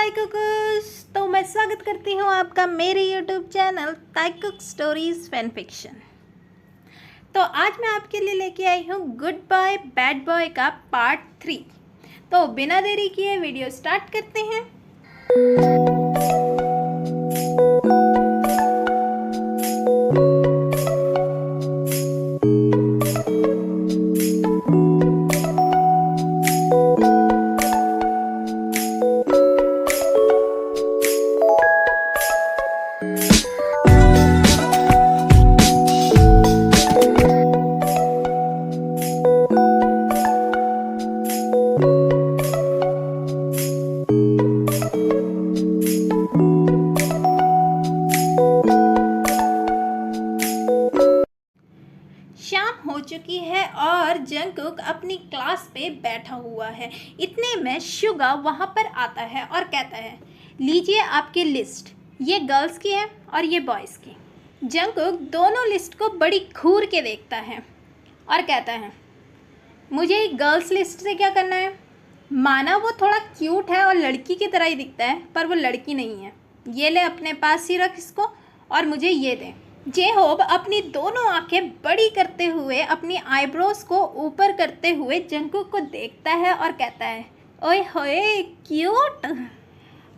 ताइकुकुस। तो मैं स्वागत करती हूँ आपका मेरे YouTube channel Taekook stories fan fiction. तो आज मैं आपके लिए लेके आई हूँ गुड बॉय बैड बॉय का पार्ट 3। तो बिना देरी किए वीडियो स्टार्ट करते हैं। शाम हो चुकी है और जंगकुक अपनी क्लास पे बैठा हुआ है। इतने में शुगा वहाँ पर आता है और कहता है, लीजिए आपकी लिस्ट, ये गर्ल्स की है और ये बॉयज़ की। जंगकुक दोनों लिस्ट को बड़ी घूर के देखता है और कहता है, मुझे गर्ल्स लिस्ट से क्या करना है। माना वो थोड़ा क्यूट है और लड़की की तरह ही दिखता है, पर वो लड़की नहीं है। ये ले, अपने पास ही रख इसको और मुझे ये दे। जेहोब अपनी दोनों आंखें बड़ी करते हुए अपनी आईब्रोज को ऊपर करते हुए जंगकुक को देखता है और कहता है, ओए होए क्यूट,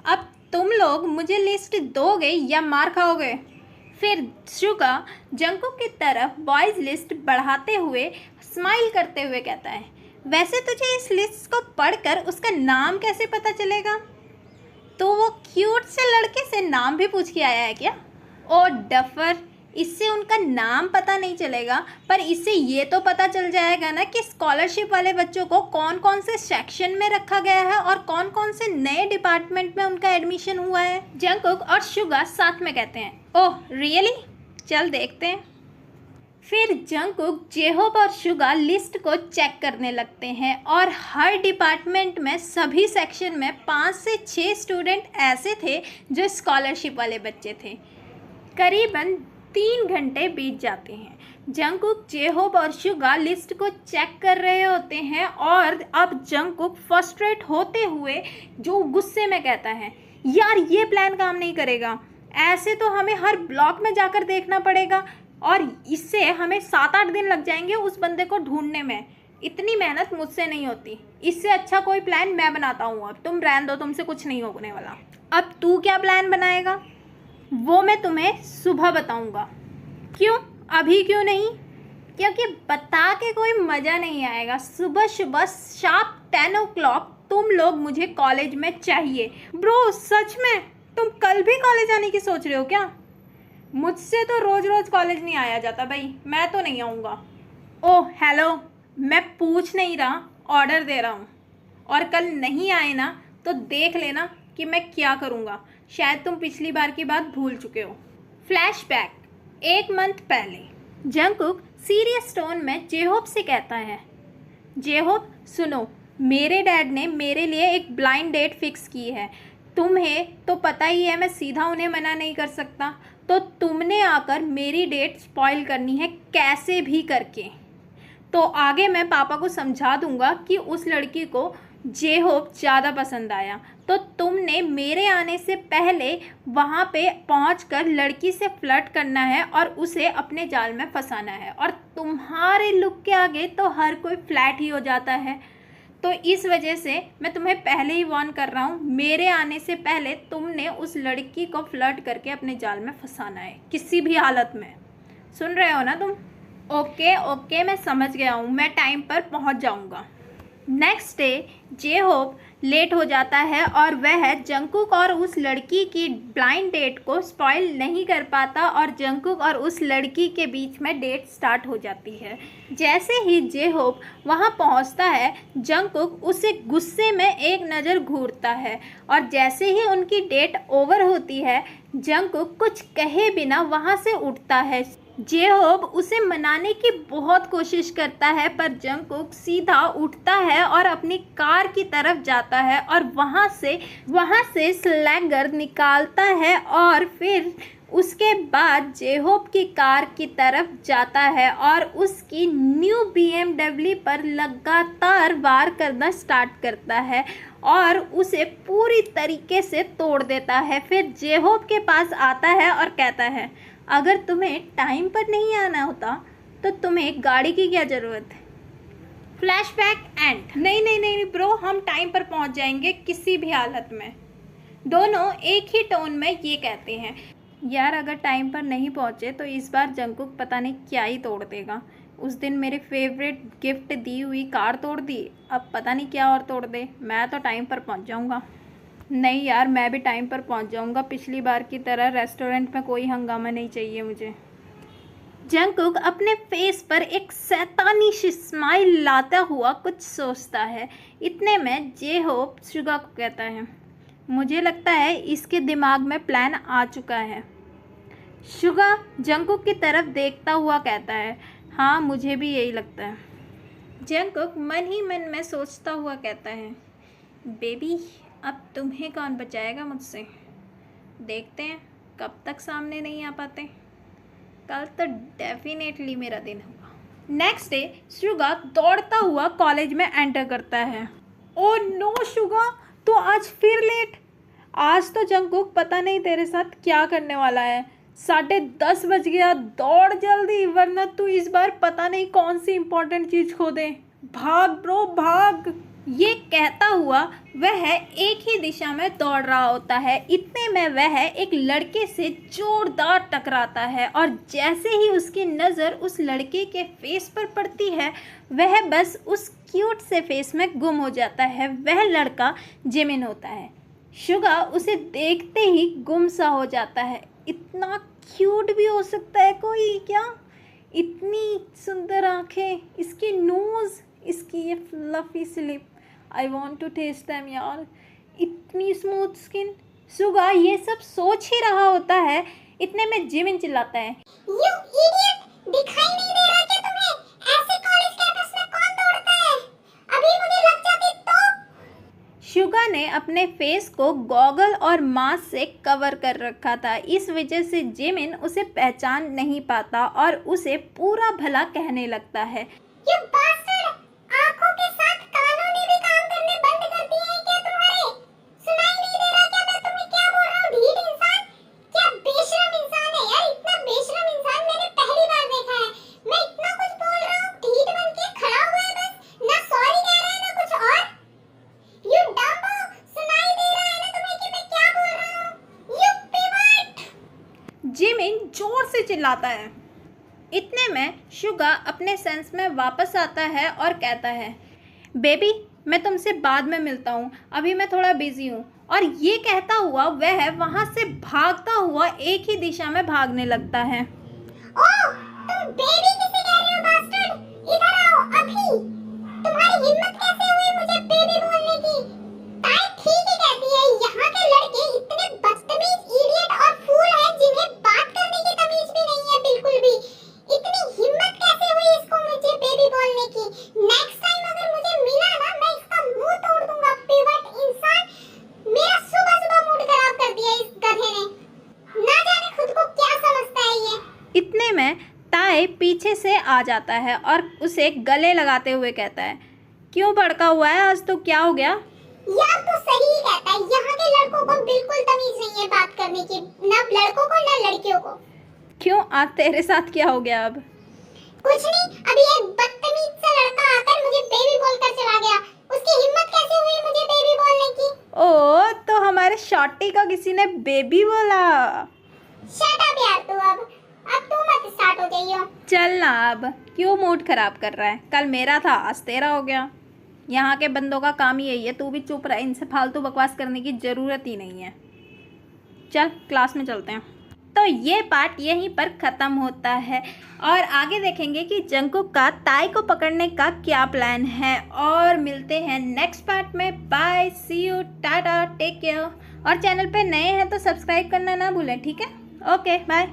अब तुम लोग मुझे लिस्ट दोगे या मार खाओगे। फिर शुगा जंगकुक की तरफ बॉयज़ लिस्ट बढ़ाते हुए स्माइल करते हुए कहता है, वैसे तुझे इस लिस्ट को पढ़कर उसका नाम कैसे पता चलेगा। तो वो क्यूट से लड़के से नाम भी पूछ के आया है क्या। ओ डफर, इससे उनका नाम पता नहीं चलेगा, पर इससे ये तो पता चल जाएगा ना कि स्कॉलरशिप वाले बच्चों को कौन कौन से सेक्शन में रखा गया है और कौन कौन से नए डिपार्टमेंट में उनका एडमिशन हुआ है। जंगकुक और शुगा साथ में कहते हैं, ओह रियली, चल देखते हैं। फिर जंगकुक, जेहोब और शुगा लिस्ट को चेक करने लगते हैं और हर डिपार्टमेंट में सभी सेक्शन में 5 से 6 स्टूडेंट ऐसे थे जो स्कॉलरशिप वाले बच्चे थे। करीबन 3 घंटे बीत जाते हैं। जंगकुक, जेहोब और शुगा लिस्ट को चेक कर रहे होते हैं और अब जंगकुक फ्रस्ट्रेट होते हुए जो गुस्से में कहता है, यार ये प्लान काम नहीं करेगा, ऐसे तो हमें हर ब्लॉक में जाकर देखना पड़ेगा और इससे हमें 7-8 दिन लग जाएंगे उस बंदे को ढूंढने में। इतनी मेहनत मुझसे नहीं होती, इससे अच्छा कोई प्लान मैं बनाता हूँ। अब तुम रहने दो, तुमसे कुछ नहीं होने वाला। अब तू क्या प्लान बनाएगा वो मैं तुम्हें सुबह बताऊंगा। क्यों, अभी क्यों नहीं? क्योंकि बता के कोई मज़ा नहीं आएगा। सुबह सुबह शार्प 10 o'clock तुम लोग मुझे कॉलेज में चाहिए। ब्रो सच में तुम कल भी कॉलेज आने की सोच रहे हो क्या? मुझसे तो रोज़ रोज़ कॉलेज नहीं आया जाता भाई, मैं तो नहीं आऊँगा। ओह हेलो, मैं पूछ नहीं रहा, ऑर्डर दे रहा हूँ। और कल नहीं आए ना तो देख लेना कि मैं क्या करूँगा। शायद तुम पिछली बार की बात भूल चुके हो। फ्लैशबैक 1 मंथ पहले। जंगकुक सीरियस टोन में जेहोब से कहता है, जेहोब सुनो, मेरे डैड ने मेरे लिए एक ब्लाइंड डेट फिक्स की है। तुम्हें तो पता ही है मैं सीधा उन्हें मना नहीं कर सकता, तो तुमने आकर मेरी डेट स्पॉइल करनी है कैसे भी करके। तो आगे मैं पापा को समझा दूंगा कि उस लड़की को जेहोब ज़्यादा पसंद आया, तो तुमने मेरे आने से पहले वहाँ पे पहुँचकर लड़की से फ्लर्ट करना है और उसे अपने जाल में फंसाना है। और तुम्हारे लुक के आगे तो हर कोई फ्लैट ही हो जाता है, तो इस वजह से मैं तुम्हें पहले ही वार्न कर रहा हूँ, मेरे आने से पहले तुमने उस लड़की को फ्लर्ट करके अपने जाल में फंसाना है किसी भी हालत में। सुन रहे हो ना तुम? ओके मैं समझ गया हूँ, मैं टाइम पर पहुँच जाऊँगा। नेक्स्ट डे जेहोब लेट हो जाता है और वह जंगकुक और उस लड़की की ब्लाइंड डेट को स्पॉइल नहीं कर पाता और जंगकुक और उस लड़की के बीच में डेट स्टार्ट हो जाती है। जैसे ही जेहोब वहां पहुंचता है, जंगकुक उसे गुस्से में एक नज़र घूरता है और जैसे ही उनकी डेट ओवर होती है, जंगकुक कुछ कहे बिना वहां से उठता है। जेहोब उसे मनाने की बहुत कोशिश करता है, पर जंगकुक सीधा उठता है और अपनी कार की तरफ जाता है और वहाँ से स्लैगर निकालता है और फिर उसके बाद जेहोब की कार की तरफ जाता है और उसकी न्यू BMW पर लगातार वार करना स्टार्ट करता है और उसे पूरी तरीके से तोड़ देता है। फिर जेहोप के पास आता है और कहता है, अगर तुम्हें टाइम पर नहीं आना होता तो तुम्हें गाड़ी की क्या ज़रूरत है। Flashback and. नहीं नहीं नहीं ब्रो, हम टाइम पर पहुंच जाएंगे किसी भी हालत में। दोनों एक ही टोन में ये कहते हैं। यार अगर टाइम पर नहीं पहुंचे तो इस बार जंगकुक पता नहीं क्या ही तोड़ देगा। उस दिन मेरे फेवरेट गिफ्ट दी हुई कार तोड़ दी, अब पता नहीं क्या और तोड़ दे। मैं तो टाइम पर पहुंच जाऊंगा। नहीं यार, मैं भी टाइम पर पहुंच जाऊंगा। पिछली बार की तरह रेस्टोरेंट में कोई हंगामा नहीं चाहिए मुझे। जंगकुक अपने फेस पर एक शैतानी सी स्माइल लाता हुआ कुछ सोचता है। इतने में जेहोप शुगा को कहता है, मुझे लगता है इसके दिमाग में प्लान आ चुका है। शुगा जंगकुक की तरफ देखता हुआ कहता है, हाँ मुझे भी यही लगता है। जंगकुक मन ही मन में सोचता हुआ कहता है, बेबी अब तुम्हें कौन बचाएगा मुझसे। देखते हैं कब तक सामने नहीं आ पाते। कल तो डेफिनेटली मेरा दिन होगा। नेक्स्ट डे शुगा दौड़ता हुआ कॉलेज में एंटर करता है। ओ नो शुगा, तो आज फिर लेट। आज तो जंगकुक पता नहीं तेरे साथ क्या करने वाला है। 10:30 बज गया, दौड़ जल्दी वरना तू इस बार पता नहीं कौन सी इम्पोर्टेंट चीज़ खो दे। भाग ब्रो भाग। ये कहता हुआ वह एक ही दिशा में दौड़ रहा होता है। इतने में वह एक लड़के से जोरदार टकराता है और जैसे ही उसकी नज़र उस लड़के के फेस पर पड़ती है वह बस उस क्यूट से फेस में गुम हो जाता है। वह लड़का जिमिन होता है। शुगा उसे देखते ही गुम सा हो जाता है। इतना क्यूट भी हो सकता है कोई क्या? इतनी सुंदर आंखें, इसकी नोज़, इसकी ये fluffy slip, I want to taste them यार। इतनी स्मूथ स्किन। शुगा ये सब सोच ही रहा होता है, इतने में जिमिन चिल्लाता है, You idiot! दिखाई नहीं दे रहा क्या तुम्हें? ऐसे कॉलेज कैंपस में कौन दौड़ता है? अभी मुझे लग जाती तो। शुगा ने अपने फेस को गॉगल और मास्क से कवर कर रखा था। इस वजह से जिमिन उसे पहचान नहीं पाता और उसे पूरा भला कहने लगता है। You bastard! आंखों के साथ कानों ने भी काम करने बंद कर दिए हैं क्या तुम्हारे? सुनाई नहीं दे रहा क्या मैं तुम्हें क्या बोल रहा हूँ? ढीठ इंसान! क्या बेशरम इंसान है यार! इतना बेशरम इंसान मैंने पहली बार देखा है। मैं इतना कुछ बोल रहा हूँ, ढीठ बन के खड़ा हुआ है बस। ना सॉरी कह रहा है ना कुछ और। You dumbo! सुनाई दे रहा है ना तुम्हें कि मैं क्या बोल रहा हूँ? You pivot! जिमिन जोर से चिल्लाता है। इतने में शुगा अपने सेंस में वापस आता है और कहता है, बेबी मैं तुमसे बाद में मिलता हूँ, अभी मैं थोड़ा बिजी हूँ। और ये कहता हुआ वह वहाँ से भागता हुआ एक ही दिशा में भागने लगता है। ओह, तुम बेबी किसे कह रहे हो बास्टर्ड? इधर आओ अभी। तुम्हारी हिम्मत कैसे हुई मुझे बेबी बोलने की? ताई ठीक ही कहती है, यहाँ के लड़के इतने बदतमीज इडियट और फूल हैं जिन्हें बात करने की तमीज भी नहीं है बिल्कुल भी। इतनी हिम्मत कैसे हुई इसको मुझे बेबी बोलने की? नेक्स्ट टाइम अगर मुझे मिला ना मैं इसका मुंह तोड़ दूंगा। पिवट इंसान, मेरा सुबह सुबह मूड खराब कर दिया इस गधे ने। ना जाने खुद को क्या समझता है ये। इतने में ताई पीछे से आ जाता है और उसे गले लगाते हुए कहता है, क्यों भड़का हुआ है आज, तो क्या हो गया? यार तो सही ही कहता है, यहाँ के लड़कों को बिल्कुल तमीज नहीं है बात करने की, ना लड़कों को ना लड़कियों को। क्यों, आज तेरे साथ क्या हो गया? अब कुछ नहीं, अभी एक बदतमीज सा लड़का आकर मुझे बेबी बोलकर चला गया। उसकी हिम्मत कैसे हुई मुझे बेबी बोलने की? ओ, तो हमारे शॉर्टी का किसी ने बेबी बोला। शट अप यार तू। अब तू मत स्टार्ट हो जाइयो। चल ना, अब क्यों मूड खराब कर रहा है? कल मेरा था, आज तेरा हो गया। यहाँ के बंदों का काम ही यही है। तू भी चुप रह, इनसे फालतू बकवास करने की ज़रूरत ही नहीं है। चल क्लास में चलते हैं। तो ये पार्ट यहीं पर ख़त्म होता है और आगे देखेंगे कि जंगकुक का ताई को पकड़ने का क्या प्लान है। और मिलते हैं नेक्स्ट पार्ट में। Bye, see you, tata, take care. और चैनल पे नए हैं तो सब्सक्राइब करना ना भूलें, ठीक है? Okay bye.